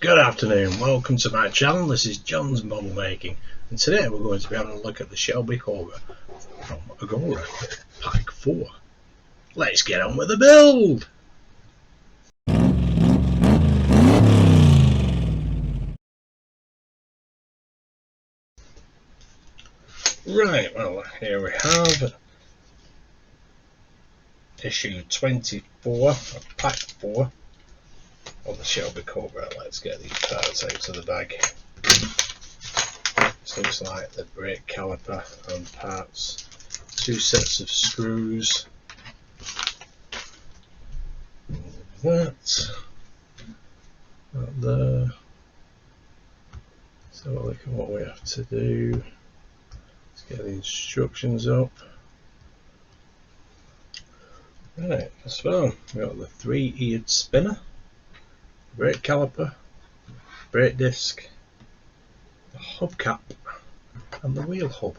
Good afternoon, welcome to my channel. This is John's Model Making, and today we're going to be having a look at the Shelby Cobra from Agora, Pack 4. Let's get on with the build! Right, well here we have issue 24 of Pack 4 of the Shelby Cobra. Let's get these parts out of the bag. This looks like the brake caliper and parts, 2 sets of screws, that there. So look at what we have to do. Let's get the instructions up. Right, so we've got the 3-eared spinner, brake caliper, brake disc, the hubcap and the wheel hub,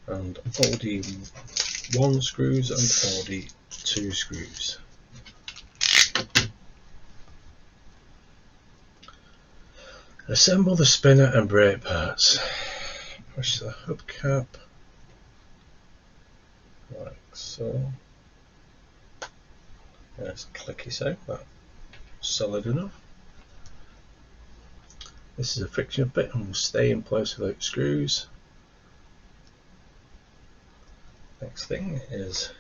and OD1 screws and OD2 screws. Assemble the spinner and brake parts. Push the hubcap like so. There's clicky so that's solid enough. This is a friction bit and will stay in place without screws. Next thing is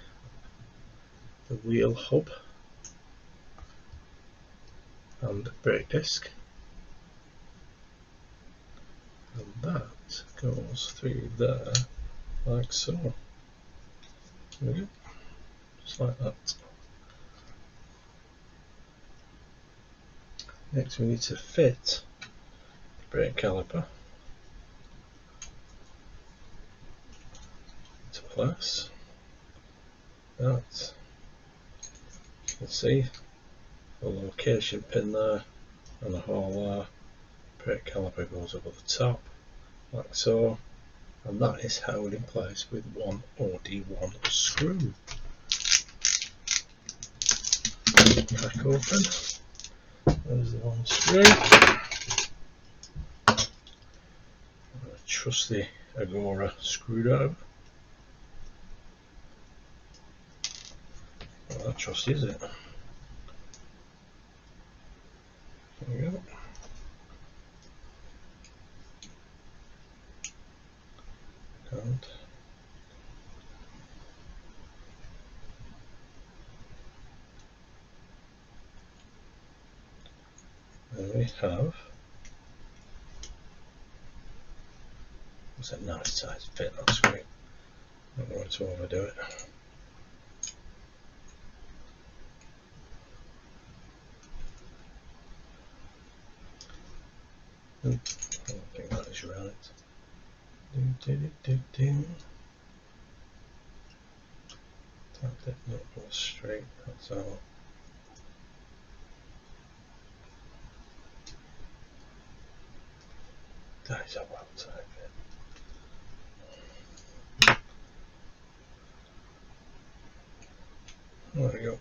the wheel hub and brake disc, and that goes through there like so. There we go. Just like that. Next we need to fit the brake caliper into place. That, you can see the location pin there and the hole there. Brake caliper goes over the top like so, and that is held in place with one OD1 screw. Crack open. There's the one screw. A trusty Agora screwdriver. Not that trusty, is it? There we go. And there we have. It's a nice size fit, that's great. I don't want to overdo it. I don't think that is right. That did not go straight, that's all. That is a well tight fit. There we go.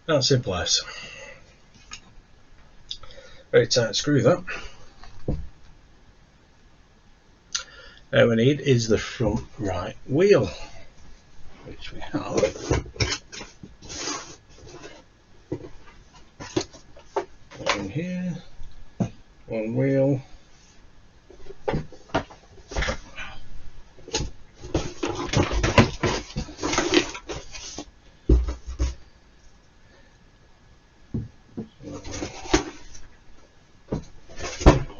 That's in place. Very tight screw that. Now we need is the front right wheel, which we have. One here, one wheel.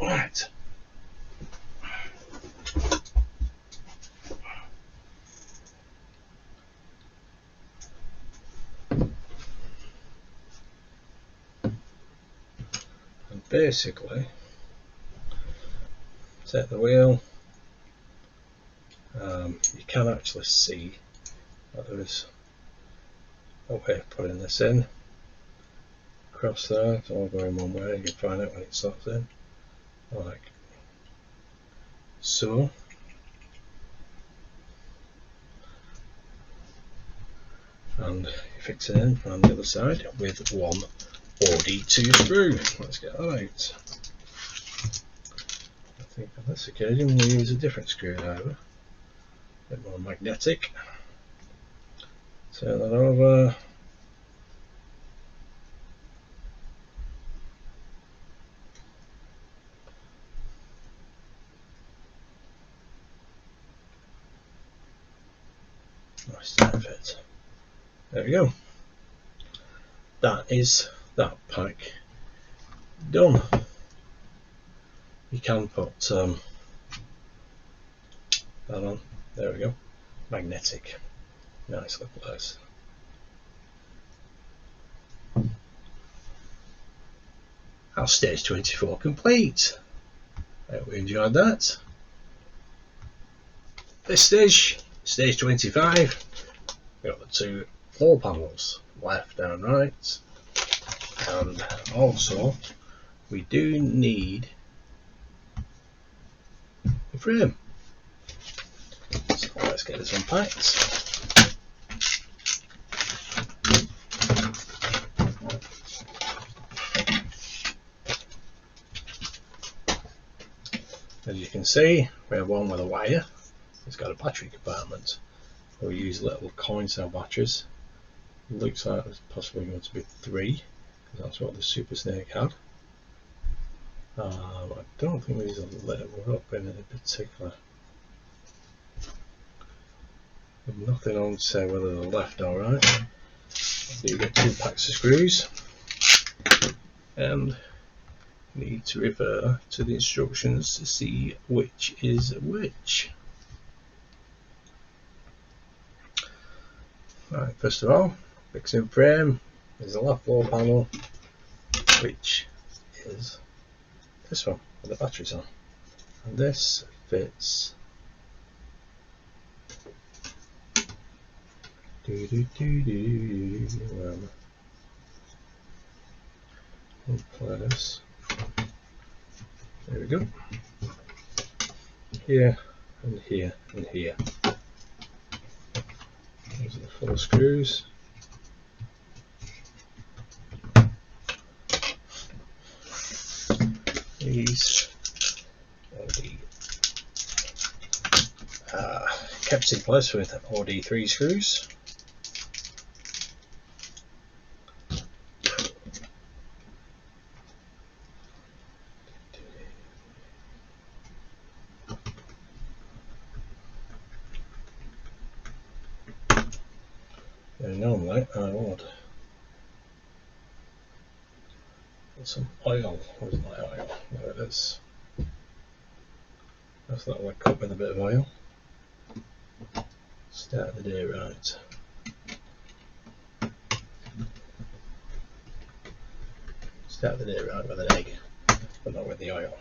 Right. And basically, take the wheel. You can actually see that there is a way of putting this in. Across there, it's all going one way. You can find out when it slots in, like so. And you fix it in on the other side with one OD2 screw. Let's get that out. I think on this occasion we'll use a different screwdriver, a bit more magnetic. Turn that over. Nice tight fit. There we go. That is that pack done. You can put that on. There we go. Magnetic. Nicely placed. That's stage 24 complete. I hope you enjoyed that. This stage 25, we've got the two floor panels, left and right, and also we do need the frame. So let's get this unpacked. As you can see, we have one with a wire. It's got a battery compartment. We use little coin cell batteries. It looks like there's possibly going to be 3, because that's what the Super Snake had. I don't think these are lit up in any particular. There's nothing on to say whether they're left or right. You get 2 packs of screws, and need to refer to the instructions to see which is which. Right, first of all, fixing frame is the left floor panel, which is this one with the batteries on, and this fits in place. There we go. Here and here and here. These are the 4 screws. These will be kept in place with OD3 screws. And normally I would put some oil. Where's my oil? There it is. That's that one cup with a bit of oil. Start the day right. Start the day right with an egg, but not with the oil.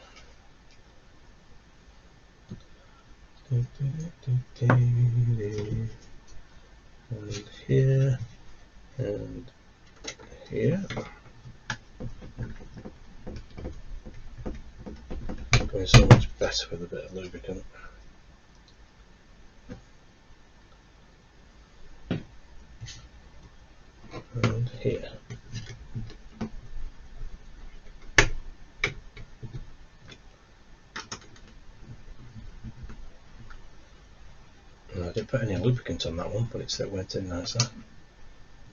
And here and here. Going so much better with a bit of lubricant. And here. And I didn't put any lubricant on that one, but it still went in nicely.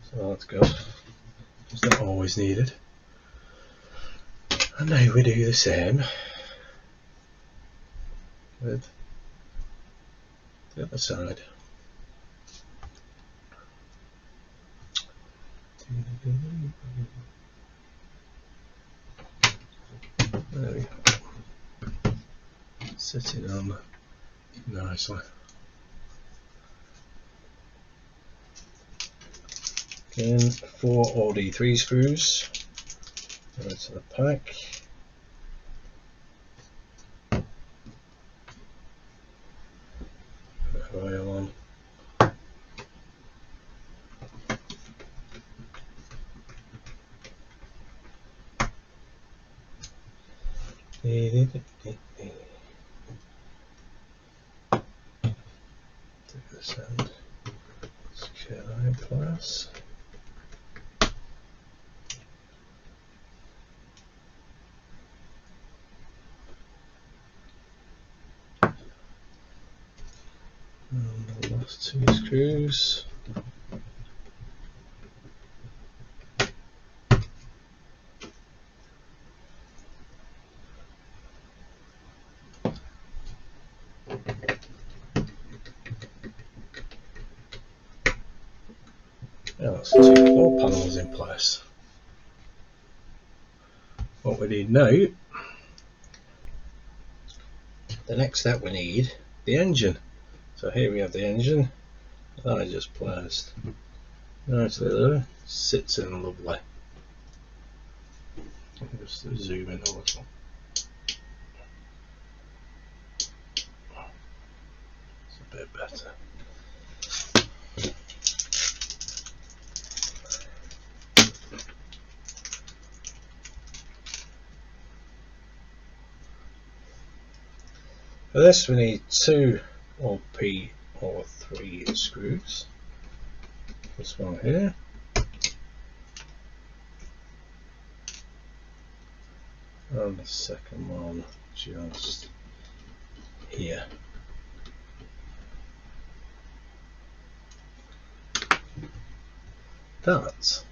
So that's good. It's not always needed. And now we do the same with the other side. There we go. Sitting on nicely. Again, 4 OD3 screws into the pack. Put oil on. Take this end, secure that in place. 2 screws. Yeah, that's 2 floor panels in place. What we need now, the next step we need the engine. So here we have the engine that I just placed nicely there, sits in lovely. Just zoom in a little. It's a bit better. For this we need 2 OP or 3 screws. This one here. And the second one just here. That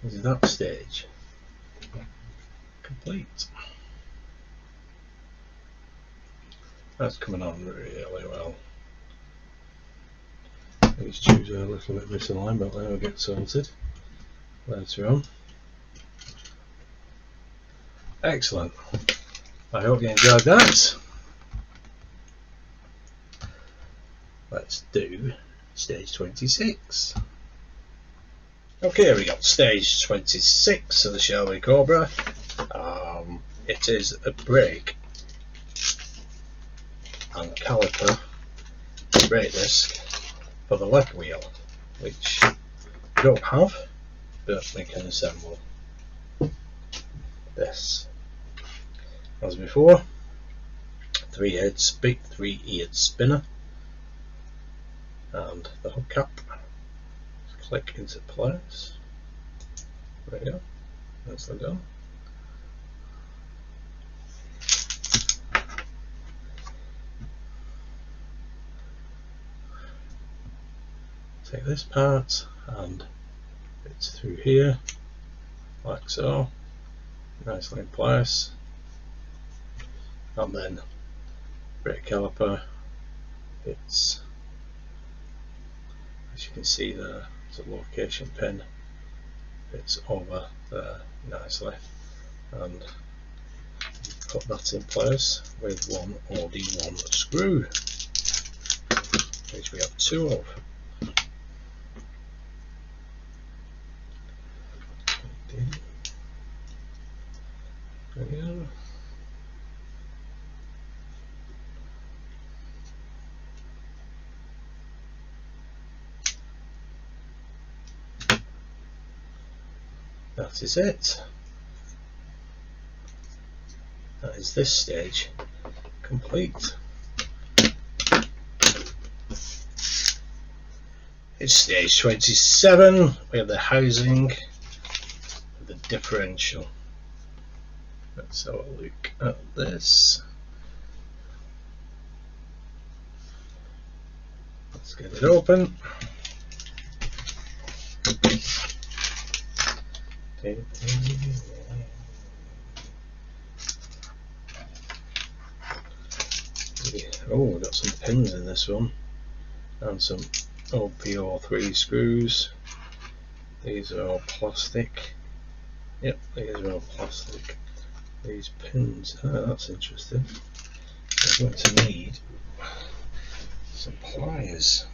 is that stage complete. That's coming on really well. These tubes are a little bit misaligned, but they'll get sorted later on. Excellent. I hope you enjoyed that. Let's do stage 26. Okay, we got stage 26 of the Shelby Cobra. It is a brake and caliper brake disc for the left wheel, which we don't have, but we can assemble this as before. 3-eared spinner and the hubcap. Just click into place. There we go. Nicely done. Take this part and it's through here, like so, nicely in place, and then brake caliper. It's, as you can see there, it's a location pin. It's over there nicely, and put that in place with one OD1 screw, which we have 2 of. There we go. That is it. That is this stage complete. It's stage 27. We have the housing, the differential. Let's have a look at this. Let's get it open. Oh, we've got some pins in this one and some OPO3 screws. These are all plastic. Yep, these are all plastic. These pins, that's interesting. We're going to need some pliers.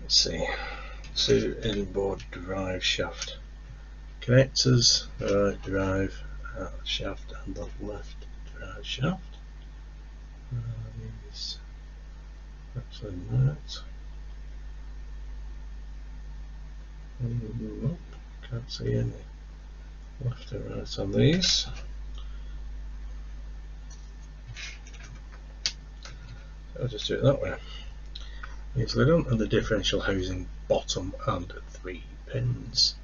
Let's see, 2 inboard drive shaft connectors, the right drive shaft and the left drive shaft. These actually not. Nope, can't see any left or right on these. I'll just do it that way. Easily done, and the differential housing bottom and 3 pins.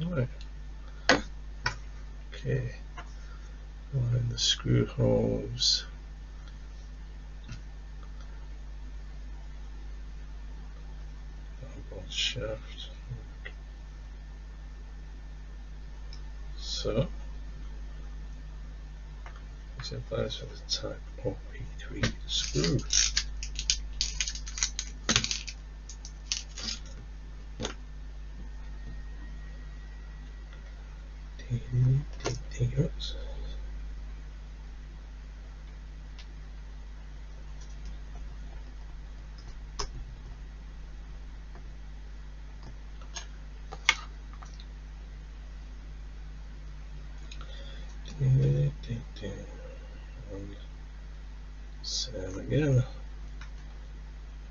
Alright. Okay. line the screw holes. Bolt shaft. So this applies for the type OP3 screw. Oops. And same again,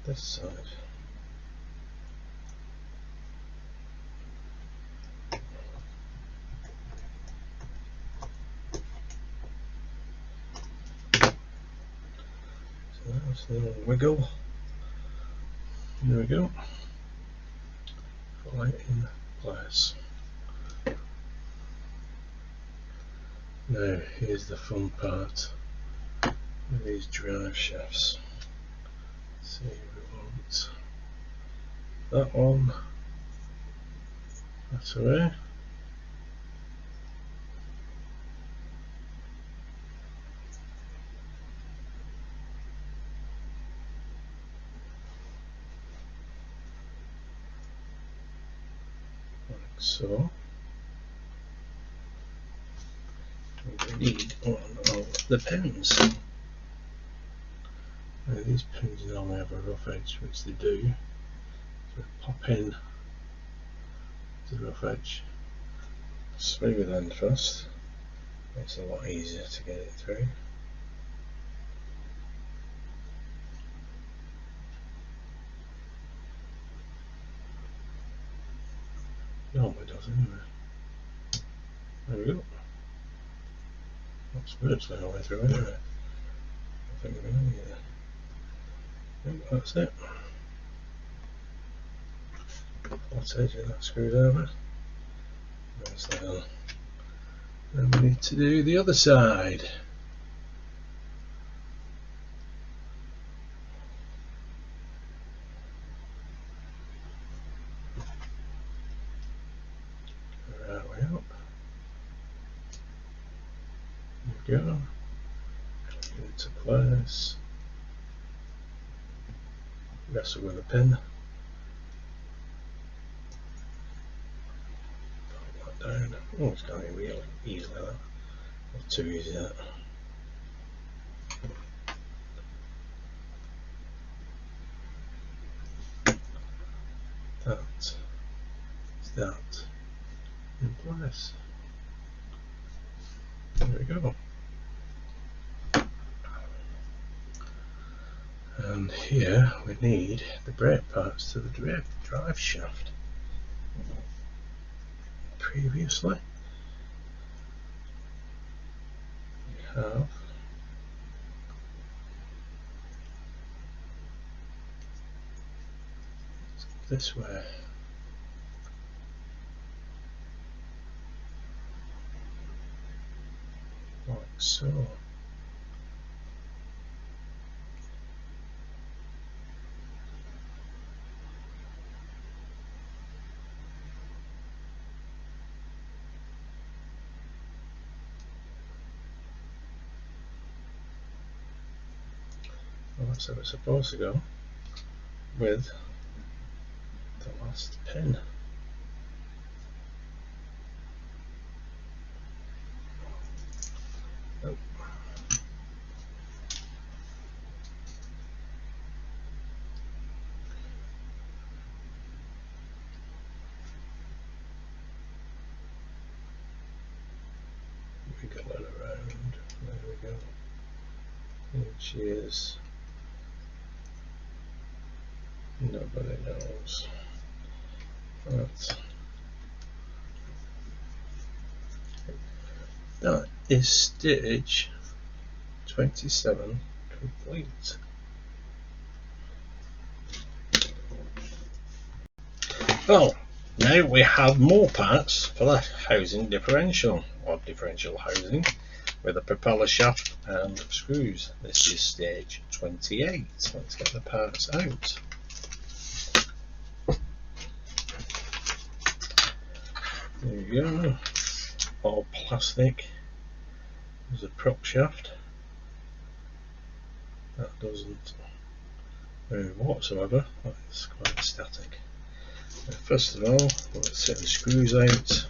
this side. So that's a little wiggle. There we go. Right in place. Now here's the fun part with these drive shafts. See, we want that one, that away. Like so. We need one of the pins. Now these pins normally have a rough edge, which they do. So pop in to the rough edge. Smooth end first. Makes it a lot easier to get it through. Normally does anyway. There we go. That's virtually all the way through anyway. I think we're going to get it. Yep, that's it. Flat edge of that screwed over. There's that on. Then we need to do the other side. Right way up. There we go. Into place. Wrestle with a pin. Put that down. Oh, it's going to be real easy like that. Not too easy that. That is that in place. There we go. And here we need the brake parts to the drive shaft. Previously we have this way. Like so. Well, that's how it's supposed to go with the last pin. Oh. Wiggle it around. There we go. Inch is nobody knows. That is stage 27 complete. Well, now we have more parts for the housing differential, or differential housing, with a propeller shaft and screws. This is stage 28. Let's get the parts out. There you go, all plastic. There's a prop shaft that doesn't move whatsoever, that's quite static. First of all, let's get the screws out.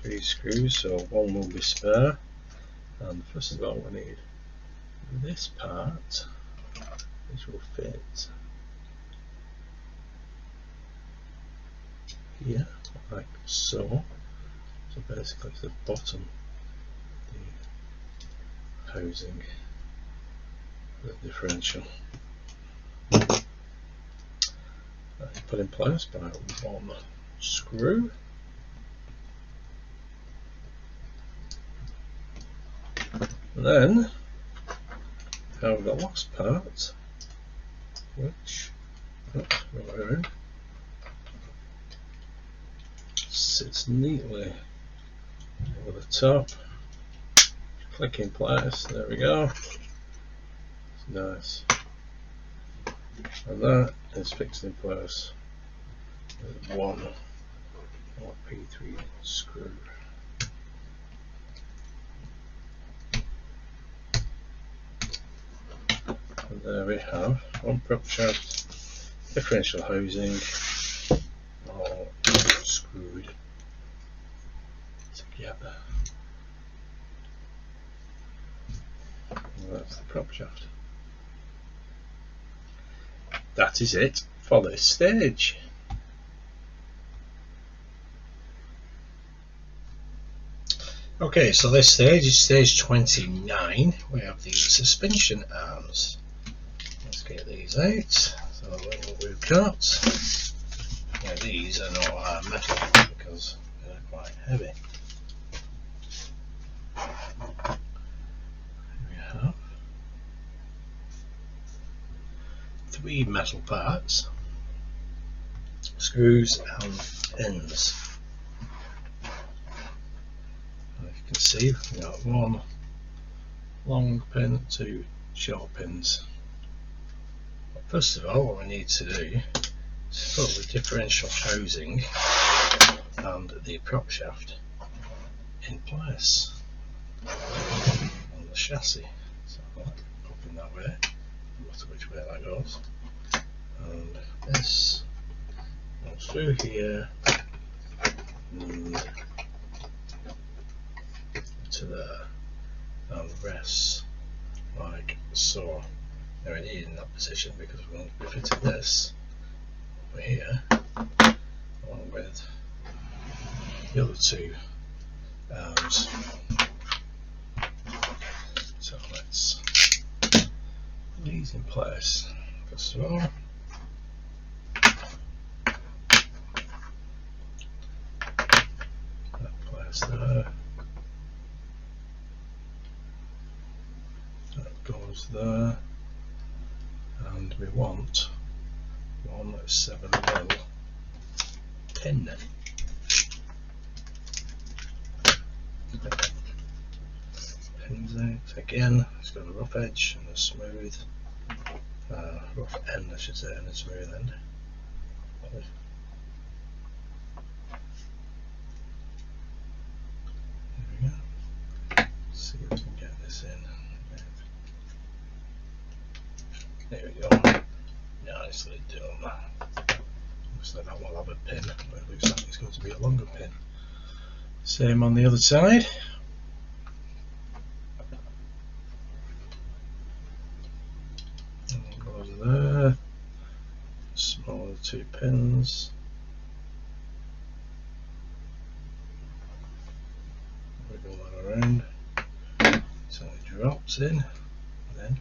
3 screws, so 1 will be spare. And first of all, we need this part, which will fit here, like so. So basically, it's the bottom, the housing, the differential. That's put in place by 1 screw. And then we have the last part, which sits neatly over the top. Click in place, there we go. It's nice. And that is fixed in place with 1 P3 screw. And there we have 1 prop shaft, differential housing, all screwed together. And that's the prop shaft. That is it for this stage. Okay, so this stage is stage 29. We have the suspension arms. Let's get these out. So what we've got, yeah, these are not metal because they're quite heavy. We have 3 metal parts, screws and ends. As you can see, we've got 1 long pin, 2 short pins. But first of all, what we need to do is put the differential housing and the prop shaft in place on the chassis. So up in that way, no matter which way that goes. And this goes through here and to there and rests like so. Now we need it in that position because we're going to be fitting this over here along with the other 2 arms. So let's put these in place. First of all, that place there, that goes there, and we want 1 7mm pin. Pins out again. It's got a rough edge and a smooth, rough end, I should say, and a smooth end. There we go. Let's see if we can get this in. There we go. Nicely done. Looks like that will have a pin, but it looks like it's going to be a longer pin. Same on the other side. And goes there. Smaller 2 pins. Wiggle that around so it drops in. And then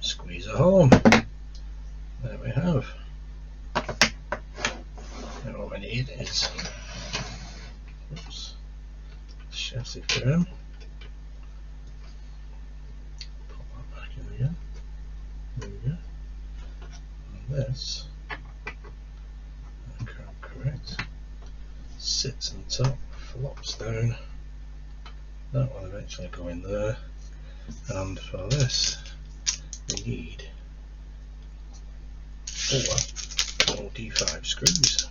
squeeze it home. There we have. Now what we need is chassis frame. Pop that back in again. There we go. And this, correct, sits on top, flops down that will eventually go in there, and for this we need 4 D5 screws.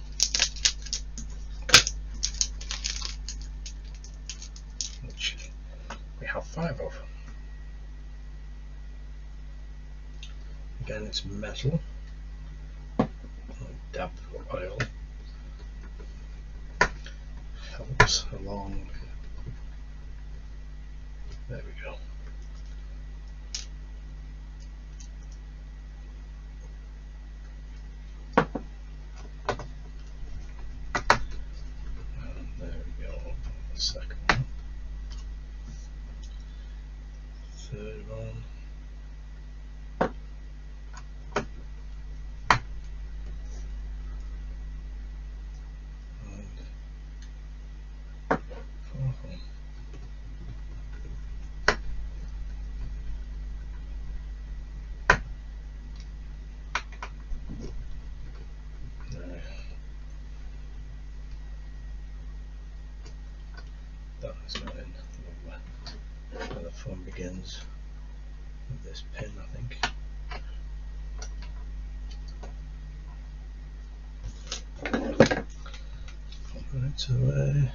Which we have 5 of. Again, it's metal. Dab oil helps along. There we go. And there we go. The second one. Third one. That is not in. Where the fun begins with this pin, I think. Put it away.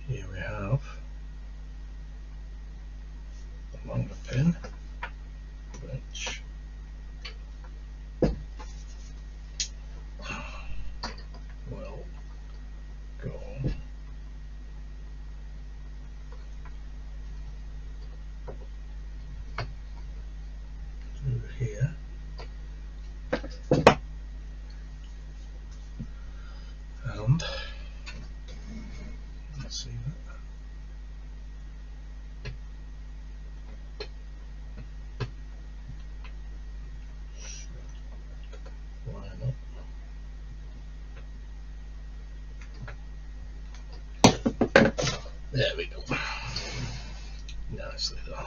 Here we have the longer pin, which will go through here. And let's see that. Line up. There we go. Nicely done.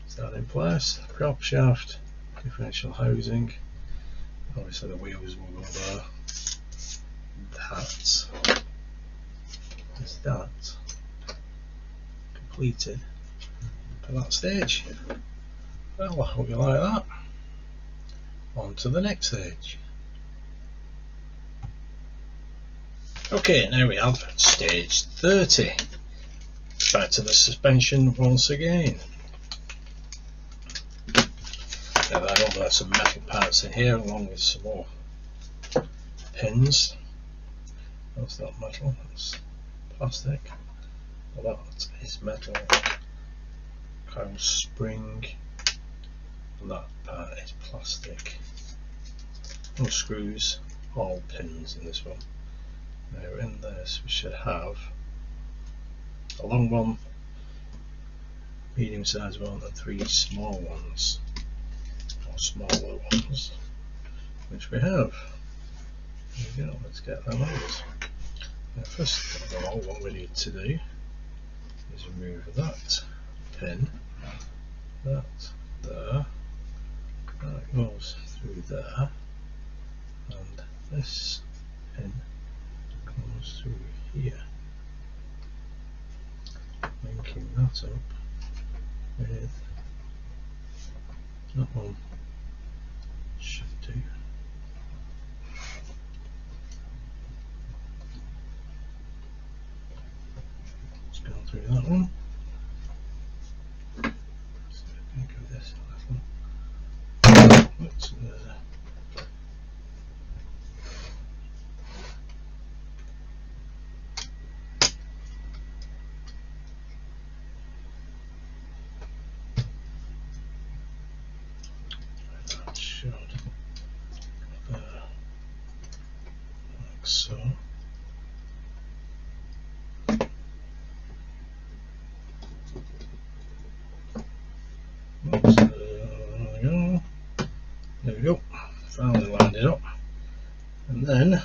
Is that in place? Prop shaft, differential housing. Obviously the wheels will go there. That is that completed for that stage. Well, I hope you like that. On to the next stage. Okay, now we have stage 30. Back to the suspension once again. Now I know there's some metal parts in here along with some more pins. That's not metal, that's plastic. Well, that is metal. Coil spring. And that part is plastic. No screws, all pins in this one. Now in this we should have a long one, medium sized one, and 3 small ones, or smaller ones, which we have. There we go, let's get them out. Now first of all, what we need to do is remove that pin, that there, that goes through there, and this pin goes through here, linking that up with that one. Should do. Let's go through that one. Let's think of this a little. What's there? That should go there, like so. Oops, there we go. Finally lined it up, and then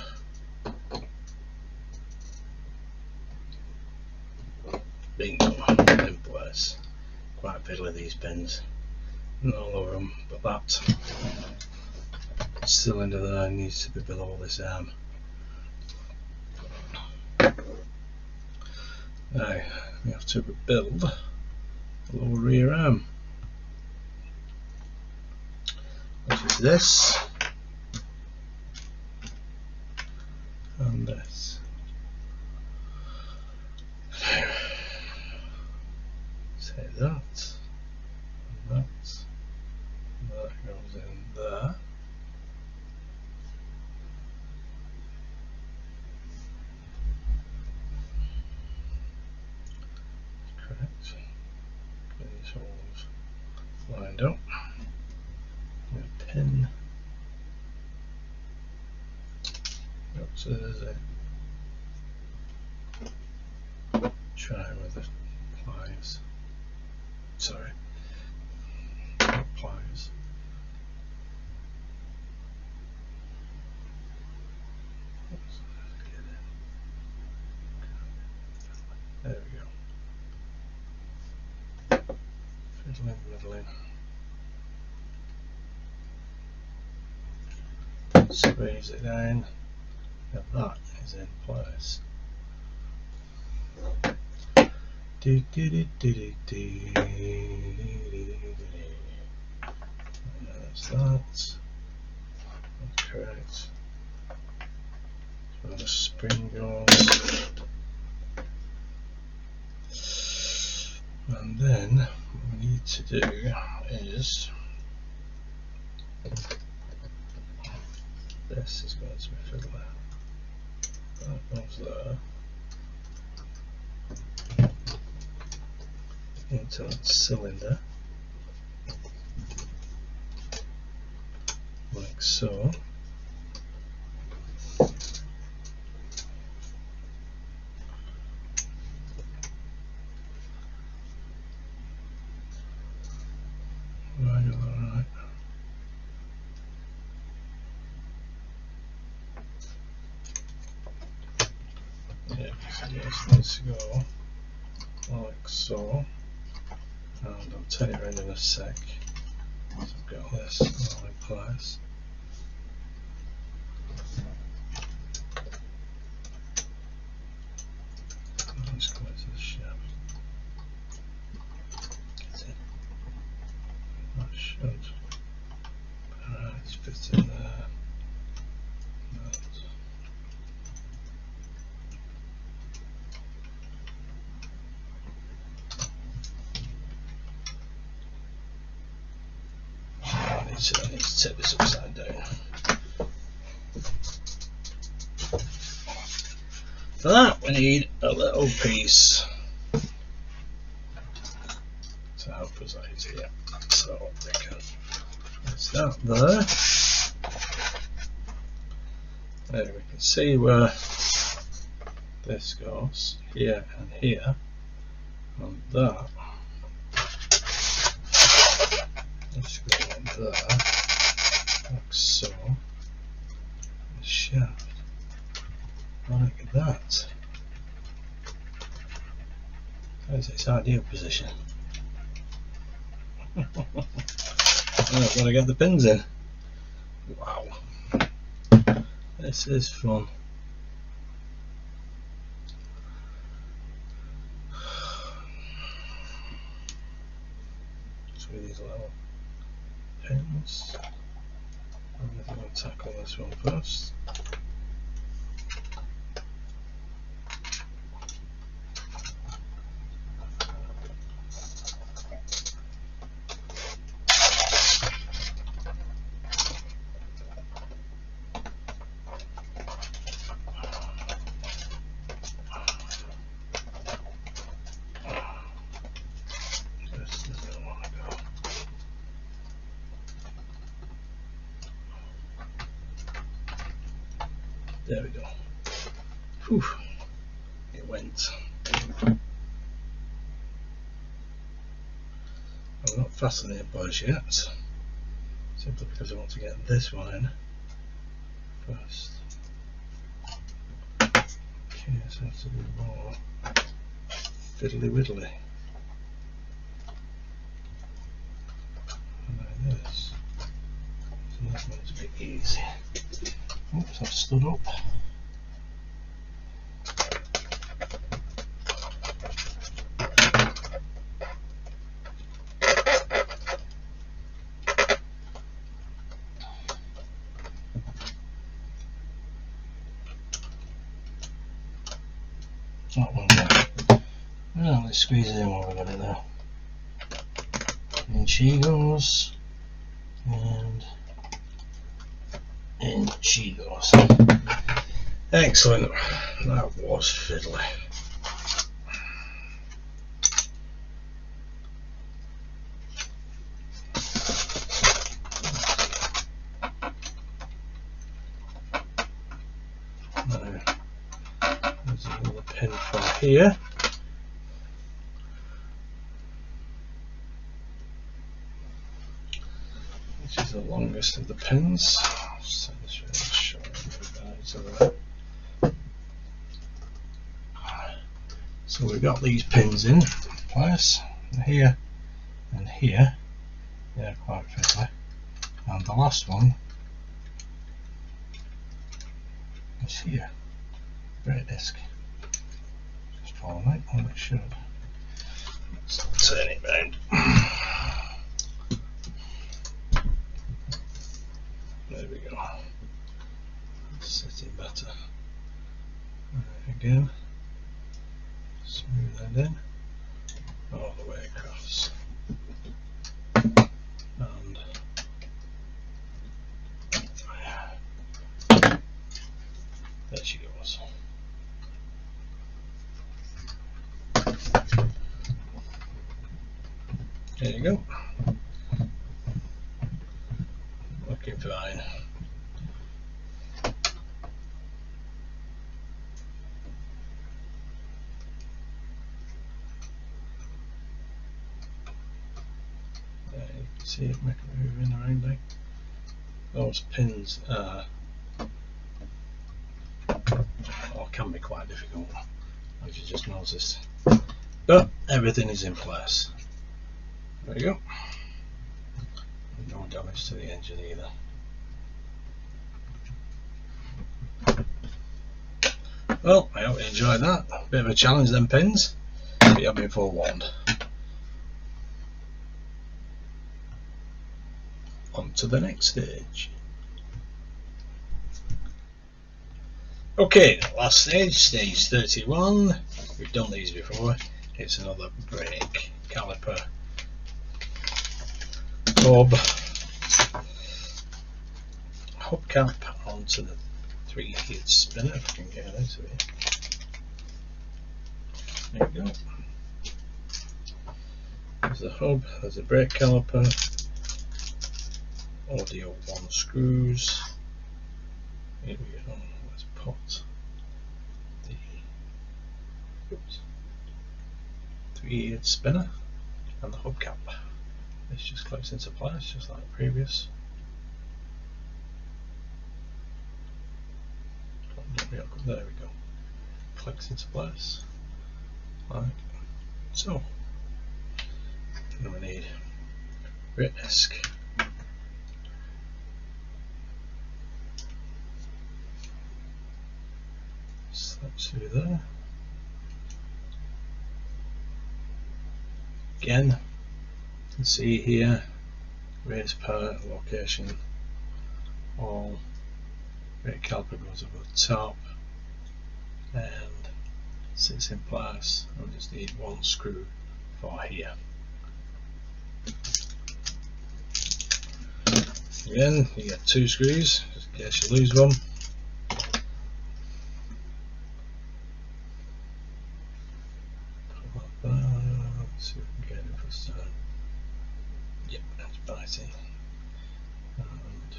bingo, in place. Quite fiddly these pins, not all of them, but that cylinder there needs to be below this arm. Now we have to rebuild the lower rear arm, which is this and this. Say that, and that goes in there. Correct. Get these holes lined up. A pin. Yep, so there's a try with the pliers. Sorry, not pliers. There we go. Middling. Squeeze it down, and that is in place. That's that. That's correct. So the spring goes. And then what we need to do is this is going to be fiddler. That goes there into that cylinder like so. Alright. Yeah, so this needs to go like so, and I'll turn it around in a sec. So I've got this all in place. Let's go into the shaft. Get it. That should fit in there. I need to take this upside down. For that we need a little piece to help us out here. So we can start there. There we can see where this goes, here and here, and that. Let's go in there, like so. The shaft, like that. That's its ideal position. I've got to get the pins in. Wow, this is fun. So these little pins. I'm going to tackle this one first. There we go. Whew. It went. I'm not fastening it boys yet, simply because I want to get this one in first. Okay, so it's a bit more fiddly widdly. And like this. So that's meant to be easy. stood up. That one there. Well, let's squeeze it in while we've got it there. In she goes, and in she goes. Excellent. That was fiddly. Now, there's another pin for here. Which is the longest of the pins. So this really short over there. So we've got these pins in place, here and here. They're quite fiddly. And the last one is here. Brake disc. Just follow that one, it should. Let's turn it round. There we go. Set it better. Again. Smooth that in. All the way across. And there she goes. There you go. Looking fine. There you can see it moving around there. Those pins are can be quite difficult, as you just noticed, but everything is in place. There we go. No damage to the engine either. Well, I hope you enjoyed that. Bit of a challenge, them pins, but you have been forewarned. On to the next stage. Okay, last stage, stage 31. We've done these before. It's another brake caliper hubcap onto the 3-heat spinner, if I can get it out of it. There we go. There's the hub, there's the brake caliper, audio 1 screws. Here we go. Let's put the 3-heat spinner and the hubcap. This just clips into place, just like the previous. There we go. Clicks into place. Right. So, then we need brake disc. Slips through there. Again, you can see here, race part, location, all brake caliper goes over the top and sits in place. I just need 1 screw for here. Again, you get 2 screws just in case you lose one. Let's see if we can get it first time. Yep, that's biting. And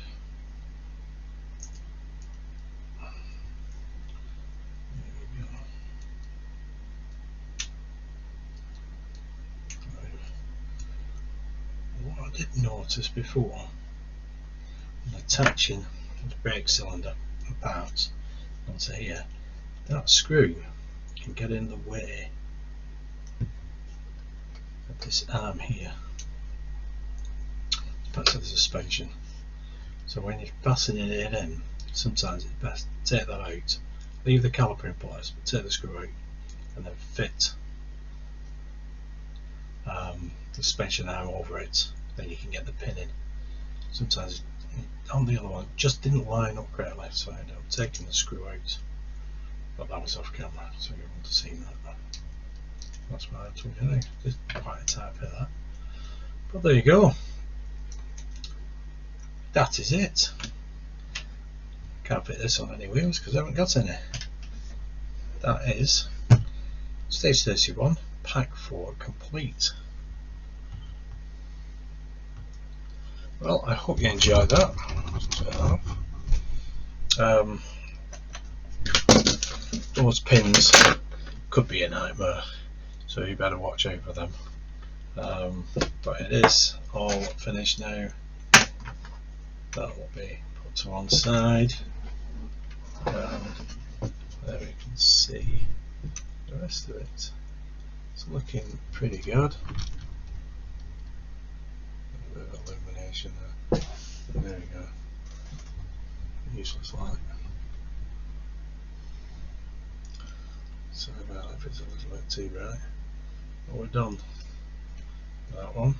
there we go. Right. What I did notice before, when attaching the brake cylinder and parts onto here, that screw can get in the way of this arm here. That's the suspension. So when you're fastening it in sometimes it's best to take that out, leave the caliper in place, but take the screw out and then fit the suspension arm over it, then you can get the pin in. Sometimes on the other one it just didn't line up correctly, so I ended up taking the screw out, but that was off camera so you wouldn't have seen that. That's what I told you, just quite a tight fit that. But there you go, that is it. Can't fit this on any wheels because I haven't got any. That is stage 31, pack 4 complete. Well, I hope you enjoyed that. Those pins could be a nightmare, so you better watch out for them. But it is all finished now. That will be put to one side. There we can see the rest of it. It's looking pretty good. A bit of illumination there. And there we go. Useless light. Sorry about if it's a little bit too bright. But we're done. That one.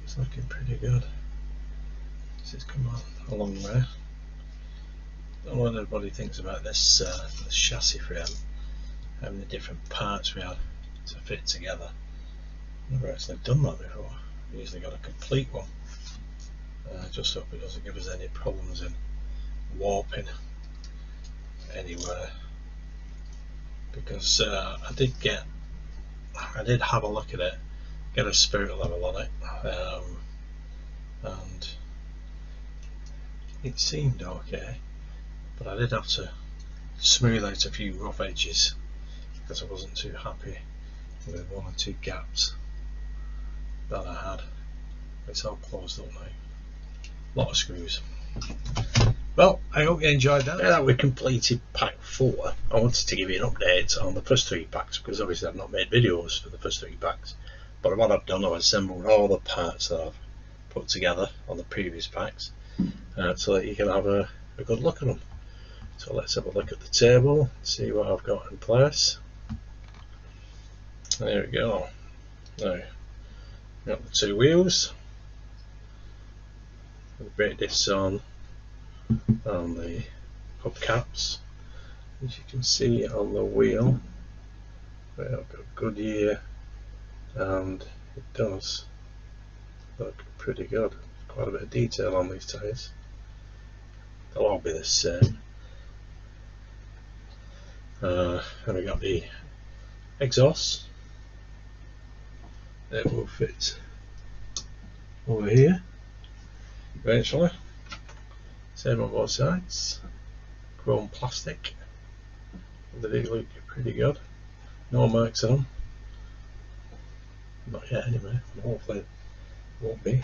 It's looking pretty good. This has come on a long way. I don't know what everybody thinks about this, this chassis frame, having the different parts we had to fit together. I've never actually done that before. I've usually got a complete one. Just hope it doesn't give us any problems in warping anywhere, because I did have a look at it, get a spirit level on it, and it seemed okay, but I did have to smooth out a few rough edges because I wasn't too happy with one or two gaps that I had. It's all closed up now. A lot of screws. Well, I hope you enjoyed that. Now that we completed pack 4, I wanted to give you an update on the first 3 packs, because obviously I've not made videos for the first 3 packs. But what I've done, I've assembled all the parts that I've put together on the previous packs, so that you can have a good look at them. So let's have a look at the table, see what I've got in place. There we go. Now, we've got the 2 wheels, the brake discs on, and the hubcaps. As you can see on the wheel, we've got Goodyear, and it does look pretty good. Quite a bit of detail on these tyres. They'll all be the same. And we got the exhaust. It will fit over here eventually. Same on both sides. Chrome plastic. They do look pretty good. No marks on them. Not yet anyway. Hopefully it won't be.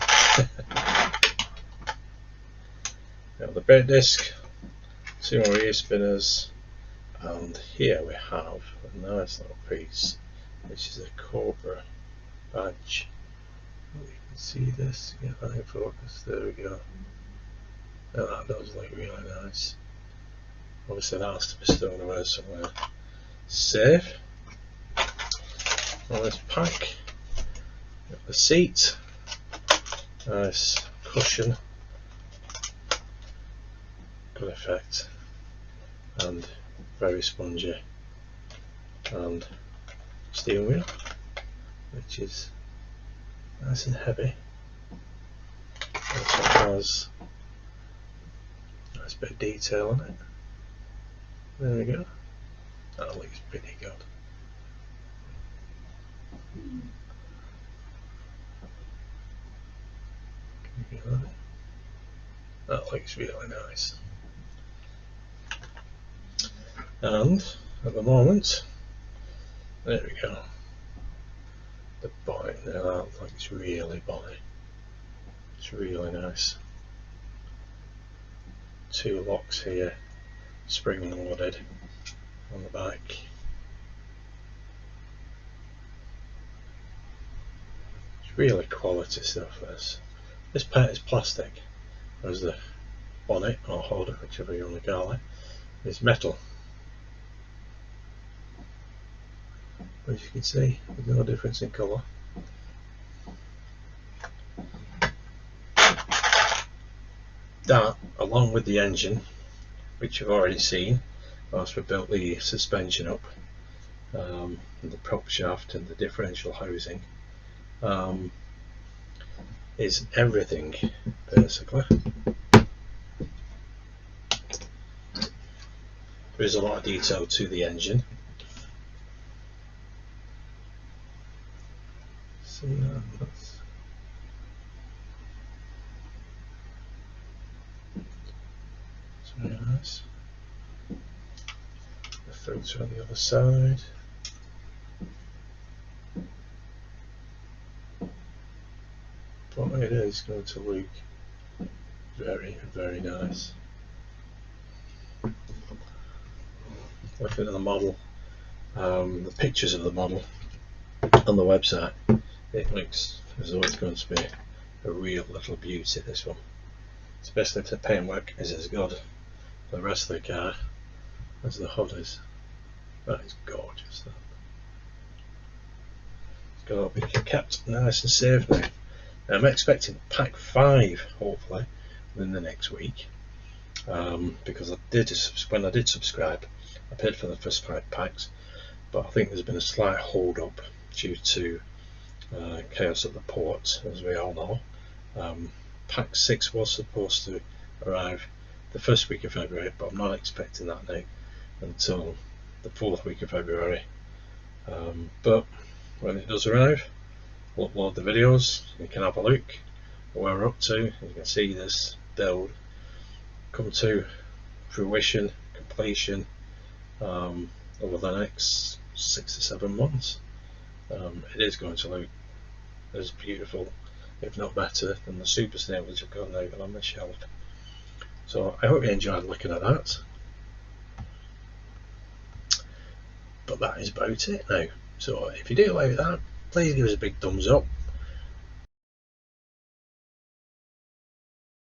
Got the brake disc, 2 more ear spinners, and here we have a nice little piece, which is a Cobra badge. You can see this, get that in focus, there we go. Now that does look really nice. Obviously that has to be stored away somewhere safe. On this pack, got the seat, nice cushion, good effect, and very spongy, and steering wheel, which is nice and heavy. Also has a nice bit of detail on it. There we go. That looks pretty good. That looks really nice. And at the moment, there we go. The body, now that looks really body. It's really nice. 2 locks here, spring loaded on the back. really quality stuff. This part is plastic, whereas the bonnet or holder, whichever you want to call it, is metal. As you can see, there's no difference in colour. That, along with the engine, which you've already seen, whilst we built the suspension up, and the prop shaft and the differential housing, is everything basically. There is a lot of detail to the engine. See that? That's very nice. The filter on the other side. But it is going to look very, very nice. Looking at the model, the pictures of the model on the website, it looks as though it's going to be a real little beauty, this one. Especially if the paintwork is as good for the rest of the car as the hood is. That is gorgeous. That. It's got to be kept nice and safe now. I'm expecting pack 5 hopefully within the next week, because when I did subscribe, I paid for the first 5 packs, but I think there's been a slight hold up due to chaos at the port, as we all know. Pack 6 was supposed to arrive the first week of February, but I'm not expecting that now until the 4th week of February. But when it does arrive, I'll upload the videos. You can have a look at where we're up to. You can see this build come to fruition, completion, over the next 6 to 7 months. It is going to look as beautiful, if not better, than the Super Snail which I've got now on the shelf. So I hope you enjoyed looking at that. But that is about it now. So if you do like that, please give us a big thumbs up.